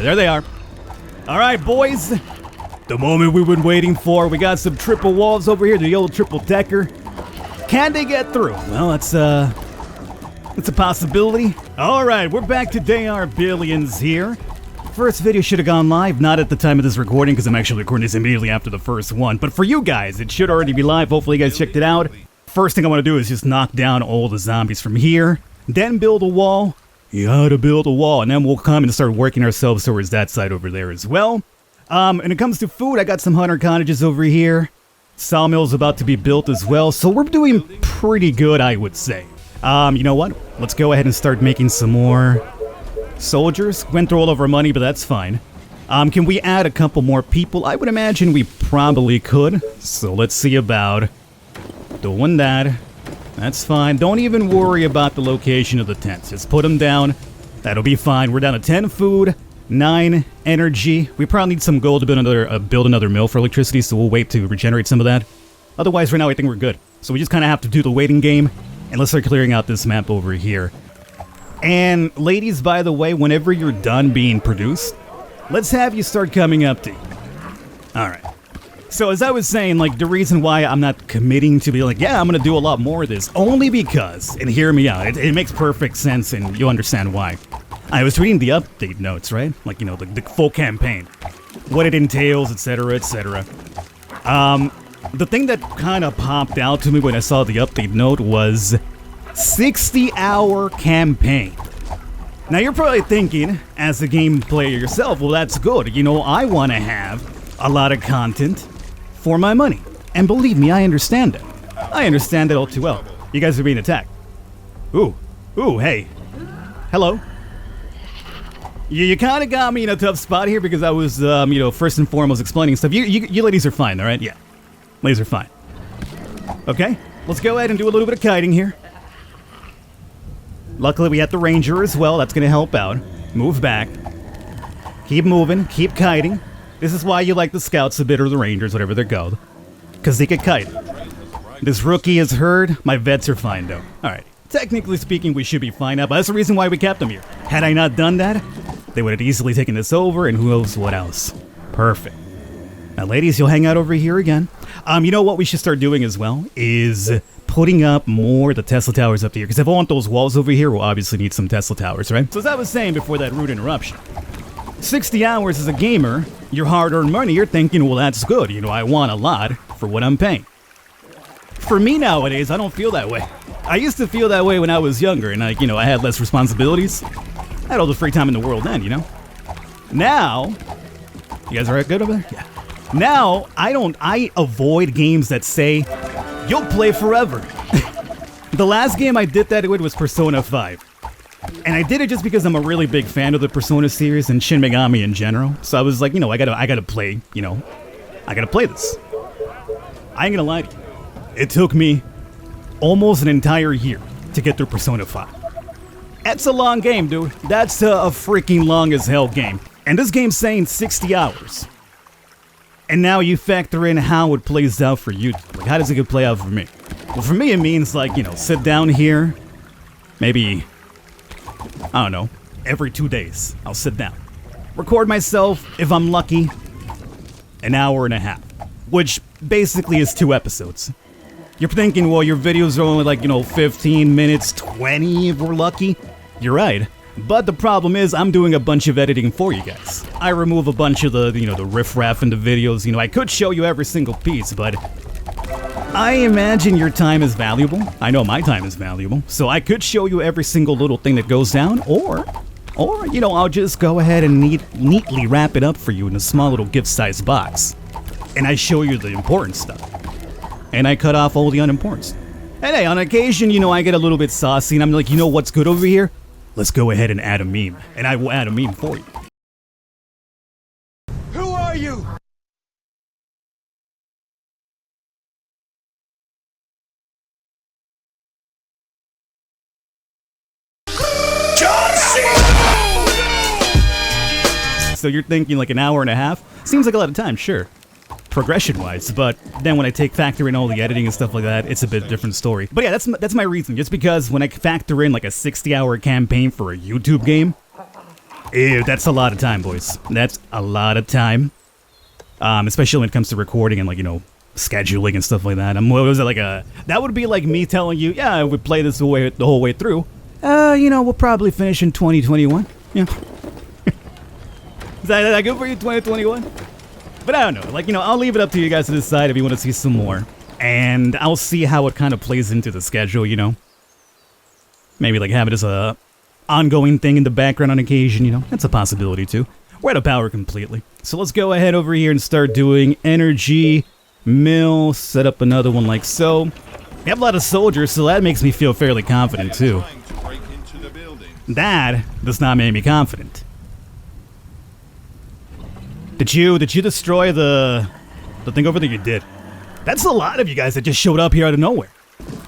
There they are. All right, boys. The moment we've been waiting for. We got some triple walls over here, the old triple decker. Can they get through? Well, it's a possibility. All right, we're back to They Billions here. First video should have gone live, not at the time of this recording, because I'm actually recording this immediately after the first one. But for you guys, it should already be live. Hopefully you guys checked it out. First thing I want to do is just knock down all the zombies from here. Then build a wall. You gotta build a wall, and then we'll come and start working ourselves towards that side over there as well. When it comes to food, I got some hunter cottages over here. Sawmill's about to be built as well, so we're doing pretty good, I would say. You know what? Let's go ahead and start making some more soldiers. Went through all of our money, but that's fine. Can we add a couple more people? I would imagine we probably could. So let's see about doing that. That's fine. Don't even worry about the location of the tents. Just put them down. That'll be fine. We're down to 10 food, 9 energy. We probably need some gold to build another mill for electricity, so we'll wait to regenerate some of that. Otherwise, right now, I think we're good. So we just kind of have to do the waiting game, and let's start clearing out this map over here. And ladies, by the way, whenever you're done being produced, let's have you start coming up to you. Alright. So as I was saying, like, the reason why I'm not committing to be like, yeah, I'm going to do a lot more of this, only because, and hear me out, it makes perfect sense and you'll understand why. I was reading the update notes, right? Like, you know, the full campaign. What it entails, etc., etc. The thing that kind of popped out to me when I saw the update note was 60-hour campaign. Now you're probably thinking, as a game player yourself, well that's good. You know, I want to have a lot of content for my money. And believe me, I understand it. I understand it all too well. You guys are being attacked. Ooh, hey. Hello. You kind of got me in a tough spot here because I was, you know, first and foremost explaining stuff. You ladies are fine, all right? Yeah. Ladies are fine. Okay, let's go ahead and do a little bit of kiting here. Luckily, we have the ranger as well. That's going to help out. Move back. Keep moving. Keep kiting. This is why you like the scouts a bit, or the rangers, whatever they're called. Because they can kite. This rookie is hurt. My vets are fine, though. Alright. Technically speaking, we should be fine now, but that's the reason why we kept them here. Had I not done that, they would have easily taken this over, and who knows what else. Perfect. Now, ladies, you'll hang out over here again. You know what we should start doing as well is putting up more of the Tesla towers up here. Because if I want those walls over here, we'll obviously need some Tesla towers, right? So as I was saying before that rude interruption, 60 hours as a gamer, your hard-earned money, you're thinking, well, that's good. You know, I want a lot for what I'm paying. For me nowadays, I don't feel that way. I used to feel that way when I was younger and I had less responsibilities. I had all the free time in the world then, you know? Now, you guys are good over there? Yeah. Now, I avoid games that say, you'll play forever. The last game I did that with was Persona 5. And I did it just because I'm a really big fan of the Persona series and Shin Megami in general. So I was like, you know, I gotta play, you know, I gotta play this. I ain't gonna lie to you. It took me almost an entire year to get through Persona 5. That's a long game, dude. That's a freaking long as hell game. And this game's saying 60 hours. And now you factor in how it plays out for you. Like, how does it play out for me? Well, for me, it means, like, you know, sit down here. Maybe, I don't know, every 2 days, I'll sit down. Record myself, if I'm lucky, an hour and a half. Which basically is 2 episodes. You're thinking, well, your videos are only like, you know, 15 minutes, 20 if we're lucky. You're right. But the problem is, I'm doing a bunch of editing for you guys. I remove a bunch of the, you know, the riffraff in the videos. You know, I could show you every single piece, but I imagine your time is valuable. I know my time is valuable. So I could show you every single little thing that goes down, or you know, I'll just go ahead and neatly wrap it up for you in a small little gift-sized box. And I show you the important stuff. And I cut off all the unimportant stuff. And hey, on occasion, you know, I get a little bit saucy, and I'm like, you know what's good over here? Let's go ahead and add a meme, and I will add a meme for you. Who are you? So you're thinking like an hour and a half? Seems like a lot of time, sure. Progression-wise, but then when I factor in all the editing and stuff like that, it's a bit different story. But yeah, that's my reason. Just because when I factor in like a 60-hour campaign for a YouTube game, Ew, that's a lot of time, boys. That's a lot of time. Especially when it comes to recording and, like, you know, scheduling and stuff like that. What was it, like that would be like me telling you, yeah, we play this the whole way through. You know, we'll probably finish in 2021. Yeah. Is that good for you, 2021? But I don't know. Like, you know, I'll leave it up to you guys to decide if you want to see some more. And I'll see how it kind of plays into the schedule, you know. Maybe, like, have it as a ongoing thing in the background on occasion, you know. That's a possibility, too. We're out of power completely. So let's go ahead over here and start doing energy, mill, set up another one like so. We have a lot of soldiers, so that makes me feel fairly confident, too. That does not make me confident. Did you destroy the thing over there? You did. That's a lot of you guys that just showed up here out of nowhere.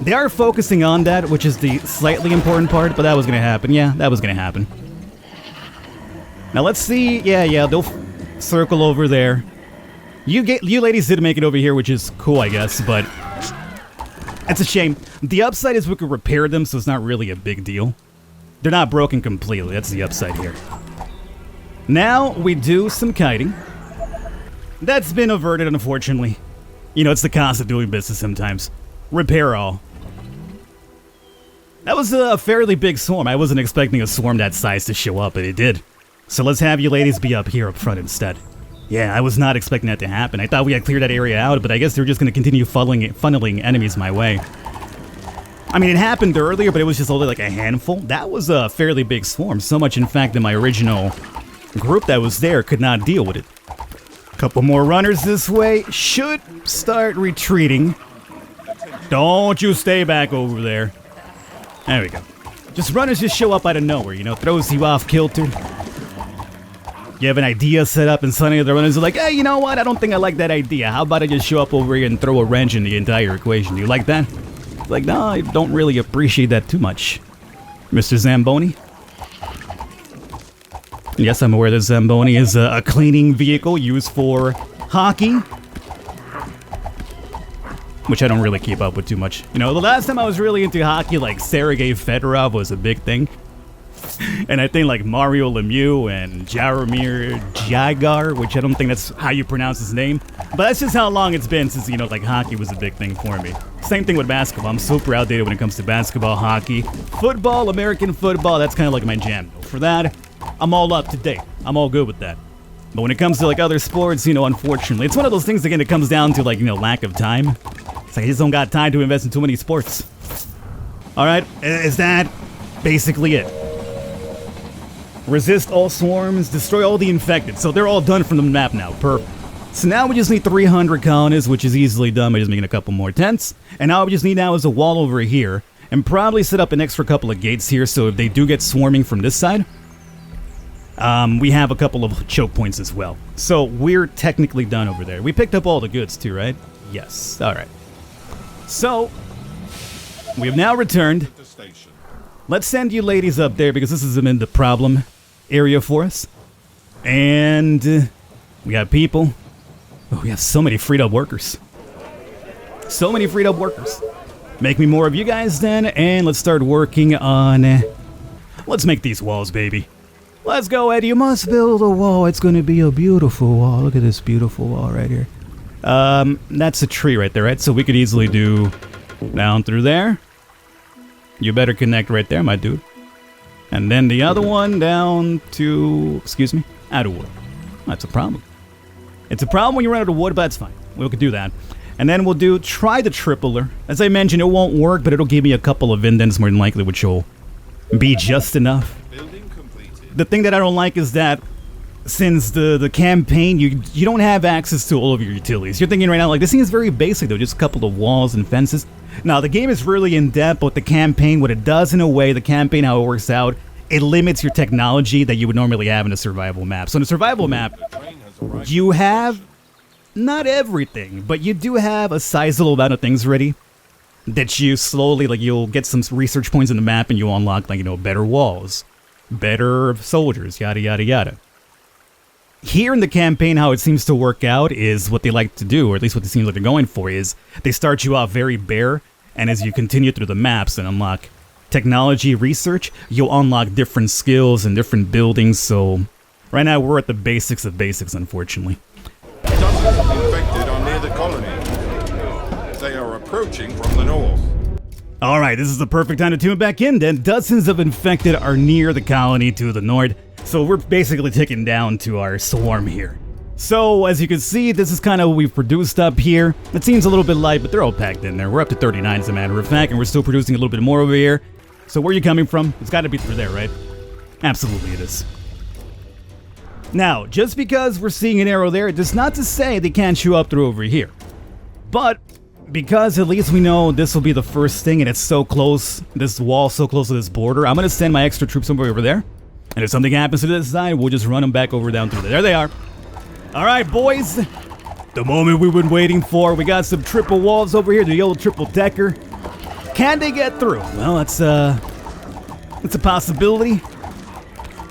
They are focusing on that, which is the slightly important part, but that was going to happen. Yeah, that was going to happen. Now let's see. Yeah, they'll circle over there. You ladies did make it over here, which is cool, I guess, but it's a shame. The upside is we could repair them, so it's not really a big deal. They're not broken completely. That's the upside here. Now we do some kiting. That's been averted, unfortunately. You know, it's the cost of doing business sometimes. Repair all. That was a fairly big swarm. I wasn't expecting a swarm that size to show up, but it did. So let's have you ladies be up here up front instead. Yeah, I was not expecting that to happen. I thought we had cleared that area out, but I guess they're just going to continue funneling enemies my way. I mean, it happened earlier, but it was just only like a handful. That was a fairly big swarm. So much, in fact, that my original group that was there could not deal with it. Couple more runners this way. Should start retreating. Don't you stay back over there. There we go. Just runners just show up out of nowhere, you know, throws you off kilter. You have an idea set up and suddenly the runners are like, hey, you know what? I don't think I like that idea. How about I just show up over here and throw a wrench in the entire equation? You like that? Like, no, I don't really appreciate that too much. Mr. Zamboni? Yes, I'm aware that Zamboni is a cleaning vehicle used for hockey. Which I don't really keep up with too much. You know, the last time I was really into hockey, like, Sergei Fedorov was a big thing. And I think, like, Mario Lemieux and Jaromir Jagr, which I don't think that's how you pronounce his name. But that's just how long it's been since, you know, like, hockey was a big thing for me. Same thing with basketball. I'm super outdated when it comes to basketball, hockey. Football, American football, that's kind of like my jam. For that, I'm all up to date. I'm all good with that. But when it comes to, like, other sports, you know, unfortunately, it's one of those things, again, it comes down to, like, you know, lack of time. It's like I just don't got time to invest in too many sports. Alright, is that basically it? Resist all swarms, destroy all the infected. So they're all done from the map now. Perfect. So now we just need 300 colonies, which is easily done by just making a couple more tents. And all we just need now is a wall over here. And probably set up an extra couple of gates here, so if they do get swarming from this side, we have a couple of choke points as well. So we're technically done over there. We picked up all the goods too, right? Yes. Alright. So, we have now returned. Let's send you ladies up there because this is in the problem area for us. And we got people. Oh, we have so many freed up workers. So many freed up workers. Make me more of you guys then, and let's start working on... let's make these walls, baby. Let's go, Ed. You must build a wall. It's going to be a beautiful wall. Look at this beautiful wall right here. That's a tree right there, right? So we could easily do down through there. You better connect right there, my dude. And then the other one down to, excuse me, out of wood. That's a problem. It's a problem when you run out of wood, but that's fine. We could do that. And then we'll try the tripler. As I mentioned, it won't work, but it'll give me a couple of indents more than likely, which will be just enough. The thing that I don't like is that since the campaign, you don't have access to all of your utilities. You're thinking right now, like, this thing is very basic, though, just a couple of walls and fences. Now, the game is really in-depth, but the campaign, what it does in a way, the campaign, how it works out, it limits your technology that you would normally have in a survival map. So in a survival map, you have, not everything, but you do have a sizable amount of things ready that you slowly, like, you'll get some research points in the map and you'll unlock, like, you know, better walls, better soldiers, yada, yada, yada. Here in the campaign, how it seems to work out is what they like to do, or at least what it seems like they're going for, is they start you off very bare, and as you continue through the maps and unlock technology research, you'll unlock different skills and different buildings, so right now we're at the basics of basics, unfortunately. Dozens of infected are near the colony. They are approaching from the north. Alright, this is the perfect time to tune back in then. Dozens of infected are near the colony to the north, so we're basically ticking down to our swarm here. So, as you can see, this is kind of what we've produced up here. It seems a little bit light, but they're all packed in there. We're up to 39 as a matter of fact, and we're still producing a little bit more over here. So where are you coming from? It's got to be through there, right? Absolutely it is. Now, just because we're seeing an arrow there, it does not to say they can't show up through over here. But because at least we know this will be the first thing, and it's so close, this wall so close to this border, I'm going to send my extra troops over there. And if something happens to this side, we'll just run them back over down through there. There they are. All right, boys. The moment we've been waiting for. We got some triple walls over here, the old triple decker. Can they get through? Well, that's a possibility.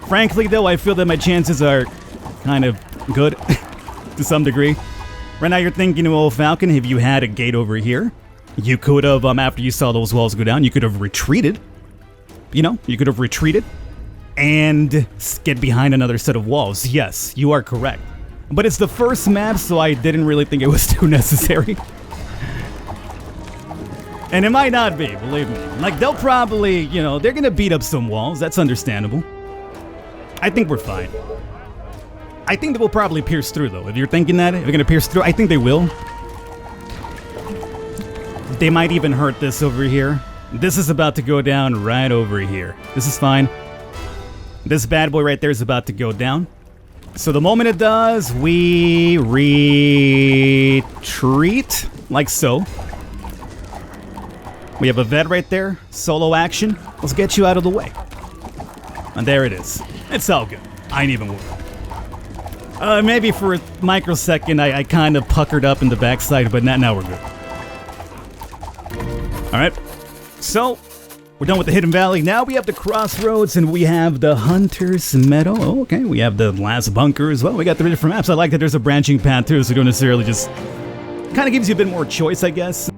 Frankly, though, I feel that my chances are kind of good to some degree. Right now, you're thinking, well, Falcon, if you had a gate over here, you could have, after you saw those walls go down, you could have retreated. You know, you could have retreated and get behind another set of walls. Yes, you are correct. But it's the first map, so I didn't really think it was too necessary. And it might not be, believe me. Like, they'll probably, you know, they're gonna beat up some walls. That's understandable. I think we're fine. I think they will probably pierce through, though. If you're thinking that, if they're gonna pierce through, I think they will. They might even hurt this over here. This is about to go down right over here. This is fine. This bad boy right there is about to go down. So the moment it does, we retreat, like so. We have a vet right there, solo action. Let's get you out of the way. And there it is. It's all good. I ain't even worried. Maybe for a microsecond I kind of puckered up in the backside, but now we're good. Alright, so we're done with the Hidden Valley. Now we have the Crossroads and we have the Hunter's Meadow. Oh, okay, we have the last bunker as well. We got 3 different maps. I like that there's a branching path too, so you don't necessarily just... kind of gives you a bit more choice, I guess.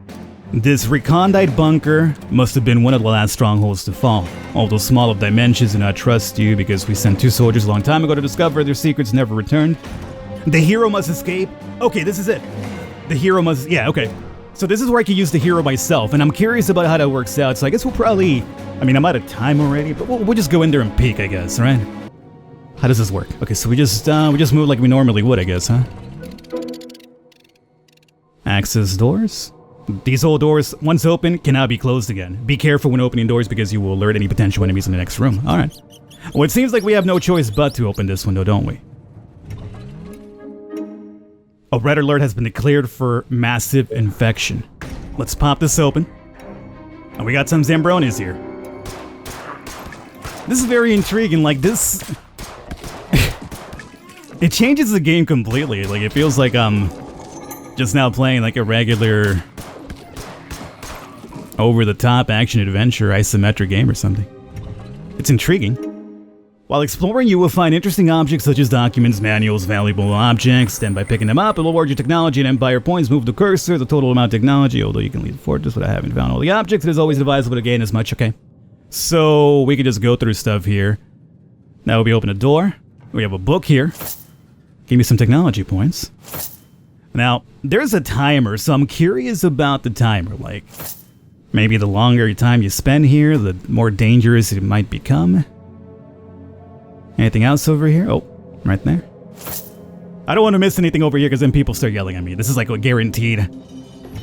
This recondite bunker must have been one of the last strongholds to fall. Although small of dimensions, do not trust you because we sent 2 soldiers a long time ago to discover their secrets never returned. The hero must escape. Okay, this is it. The hero must... yeah, okay. So this is where I can use the hero myself, and I'm curious about how that works out, so I guess we'll probably... I mean, I'm out of time already, but we'll just go in there and peek, I guess, right? How does this work? Okay, so we just move like we normally would, I guess, huh? Access doors. These old doors, once open, cannot be closed again. Be careful when opening doors because you will alert any potential enemies in the next room. Alright. Well, it seems like we have no choice but to open this window, don't we? A red alert has been declared for massive infection. Let's pop this open. And we got some Zambronis here. This is very intriguing, like this... it changes the game completely. Like, it feels like I'm just now playing like a regular... over-the-top action-adventure isometric game or something. It's intriguing. While exploring, you will find interesting objects such as documents, manuals, valuable objects. Then by picking them up, it will reward your technology and empire points. Move the cursor, the total amount of technology, although you can leave the fortress, but I haven't found all the objects. It is always advisable to gain as much, okay. So, we could just go through stuff here. Now we open a door. We have a book here. Give me some technology points. Now, there's a timer, so I'm curious about the timer, like... maybe the longer time you spend here, the more dangerous it might become. Anything else over here? Oh, right there. I don't want to miss anything over here because then people start yelling at me. This is like a guaranteed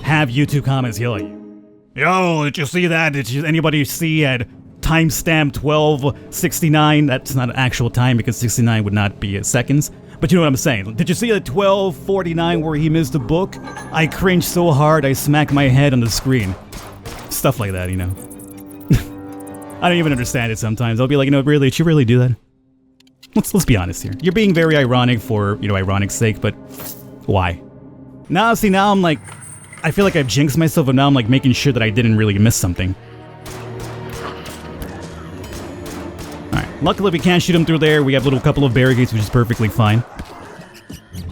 have YouTube comments yell at you. Yo, did you see that? Did anybody see at timestamp 12:69? That's not an actual time because 69 would not be seconds. But you know what I'm saying. Did you see at 12:49 where he missed a book? I cringed so hard I smacked my head on the screen. Stuff like that, you know. I don't even understand it sometimes. I'll be like, you know, really, did you really do that? Let's be honest here. You're being very ironic for, you know, ironic's sake, but why? Now, see, now I'm like, I feel like I've jinxed myself, and now I'm like making sure that I didn't really miss something. Alright, luckily we can't shoot him through there. We have a little couple of barricades, which is perfectly fine.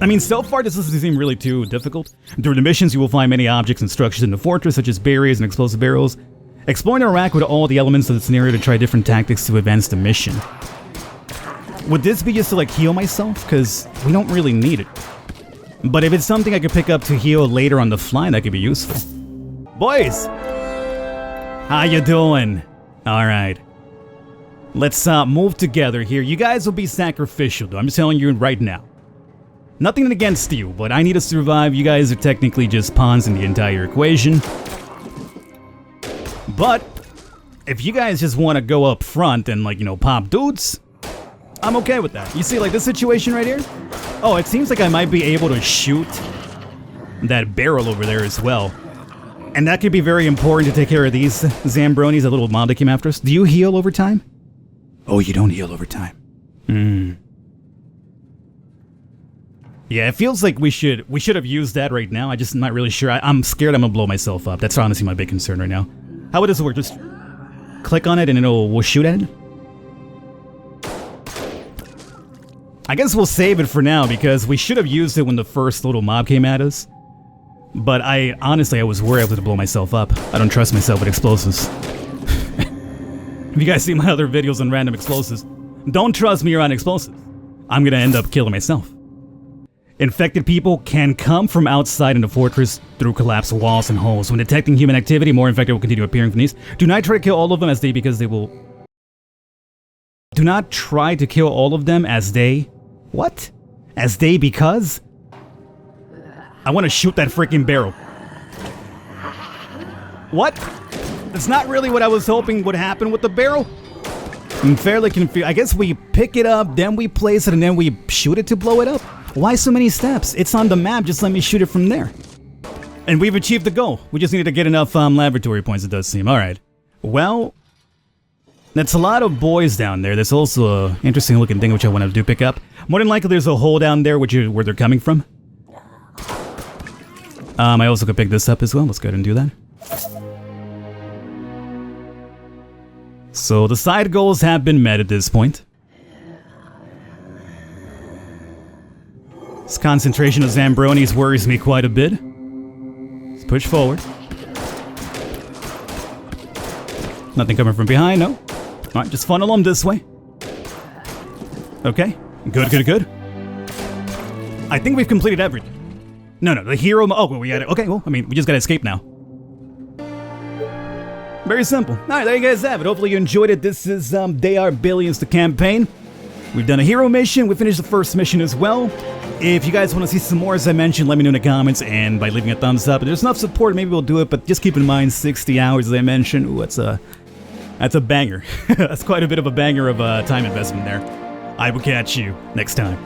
I mean, so far this doesn't seem really too difficult. During the missions, you will find many objects and structures in the fortress, such as barriers and explosive barrels. Exploring Iraq with all the elements of the scenario to try different tactics to advance the mission. Would this be just to like heal myself? Because we don't really need it. But if it's something I could pick up to heal later on the fly, that could be useful. Boys! How you doing? Alright. Let's move together here. You guys will be sacrificial though, I'm just telling you right now. Nothing against you, but I need to survive. You guys are technically just pawns in the entire equation. But if you guys just want to go up front and like, you know, pop dudes, I'm okay with that. You see like this situation right here? Oh, it seems like I might be able to shoot that barrel over there as well. And that could be very important to take care of these Zambronis, a little mob that came after us. Do you heal over time? Oh, you don't heal over time. Yeah, it feels like we should have used that right now. I'm just not really sure. I'm scared I'm gonna blow myself up. That's honestly my big concern right now. How would this work? Just click on it and we'll shoot at it? I guess we'll save it for now because we should have used it when the first little mob came at us. But honestly, I was worried I was gonna blow myself up. I don't trust myself with explosives. If you guys see my other videos on random explosives, don't trust me around explosives. I'm gonna end up killing myself. Infected people can come from outside in the fortress through collapsed walls and holes. When detecting human activity, more infected will continue appearing from these. Do not try to kill all of them as they because they will... Do not try to kill all of them as they... What? As they because? I want to shoot that freaking barrel. What? That's not really what I was hoping would happen with the barrel. I'm fairly confused. I guess we pick it up, then we place it, and then we shoot it to blow it up. Why so many steps? It's on the map, just let me shoot it from there. And we've achieved the goal. We just needed to get enough laboratory points, it does seem. Alright. Well, that's a lot of boys down there. There's also an interesting looking thing which I want to do pick up. More than likely there's a hole down there which is where they're coming from. I also could pick this up as well. Let's go ahead and do that. So the side goals have been met at this point. This concentration of Zambronis worries me quite a bit. Let's push forward. Nothing coming from behind, no. Alright, just funnel them this way. Okay, good. I think we've completed everything. No, the hero... Oh, well, we had it. Okay, well, I mean, we just gotta escape now. Very simple. Alright, there you guys have it. Hopefully you enjoyed it. This is They Are Billions, the campaign. We've done a hero mission. We finished the first mission as well. If you guys want to see some more, as I mentioned, let me know in the comments, and by leaving a thumbs up. If there's enough support, maybe we'll do it, but just keep in mind, 60 hours, as I mentioned. Ooh, that's a banger. That's quite a bit of a banger of time investment there. I will catch you next time.